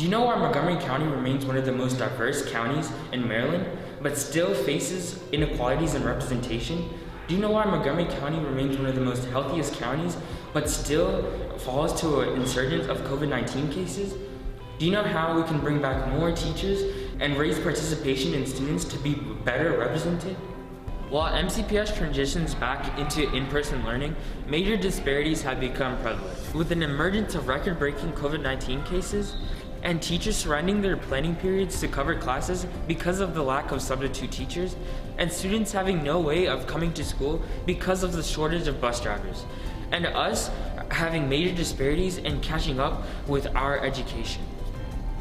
Do you know why Montgomery County remains one of the most diverse counties in Maryland, but still faces inequalities in representation? Do you know why Montgomery County remains one of the most healthiest counties, but still falls to an insurgence of COVID-19 cases? Do you know how we can bring back more teachers and raise participation in students to be better represented? While MCPS transitions back into in-person learning, major disparities have become prevalent. With an emergence of record-breaking COVID-19 cases, and teachers surrendering their planning periods to cover classes because of the lack of substitute teachers, and students having no way of coming to school because of the shortage of bus drivers, and us having major disparities and catching up with our education.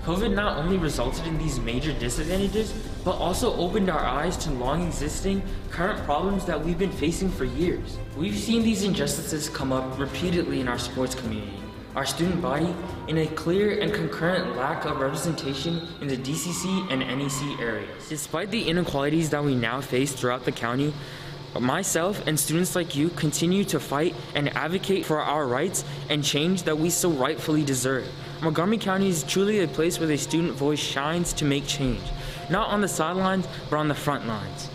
COVID not only resulted in these major disadvantages, but also opened our eyes to long existing current problems that we've been facing for years. We've seen these injustices come up repeatedly in our sports community, our student body, in a clear and concurrent lack of representation in the DCC and NEC areas. Despite the inequalities that we now face throughout the county, myself and students like you continue to fight and advocate for our rights and change that we so rightfully deserve. Montgomery County is truly a place where the student voice shines to make change, not on the sidelines, but on the front lines.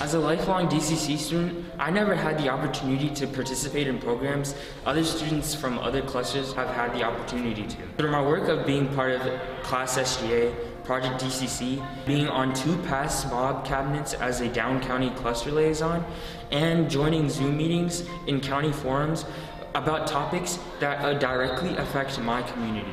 As a lifelong DCC student, I never had the opportunity to participate in programs other students from other clusters have had the opportunity to. Through my work of being part of Class SGA, Project DCC, being on 2 past Smob cabinets as a down county cluster liaison, and joining Zoom meetings in county forums about topics that directly affect my community.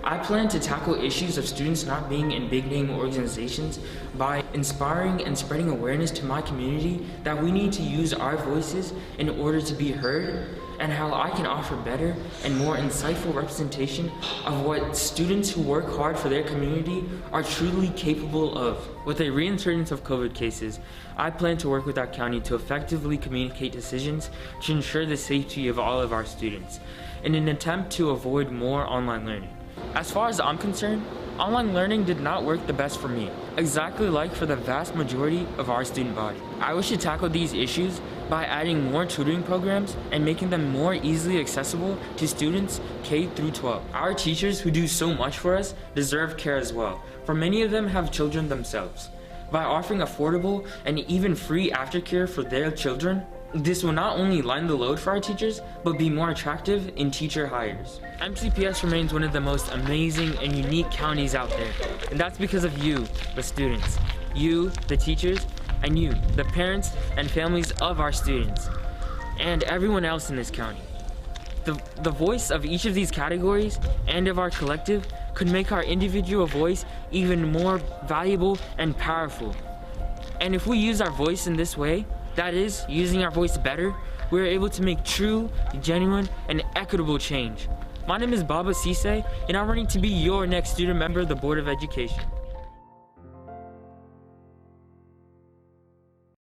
I plan to tackle issues of students not being in big-name organizations by inspiring and spreading awareness to my community that we need to use our voices in order to be heard, and how I can offer better and more insightful representation of what students who work hard for their community are truly capable of. With a reinsurgence of COVID cases, I plan to work with our county to effectively communicate decisions to ensure the safety of all of our students, in an attempt to avoid more online learning. As far as I'm concerned, online learning did not work the best for me, exactly like for the vast majority of our student body. I wish to tackle these issues by adding more tutoring programs and making them more easily accessible to students K through 12. Our teachers, who do so much for us, deserve care as well, for many of them have children themselves. By offering affordable and even free aftercare for their children, this will not only lighten the load for our teachers, but be more attractive in teacher hires. MCPS remains one of the most amazing and unique counties out there, and that's because of you, the students, you, the teachers, and you, the parents and families of our students, and everyone else in this county. The voice of each of these categories and of our collective could make our individual voice even more valuable and powerful. And if we use our voice in this way, that is, using our voice better, we are able to make true, genuine, and equitable change. My name is Baba Sise, and I'm running to be your next student member of the Board of Education.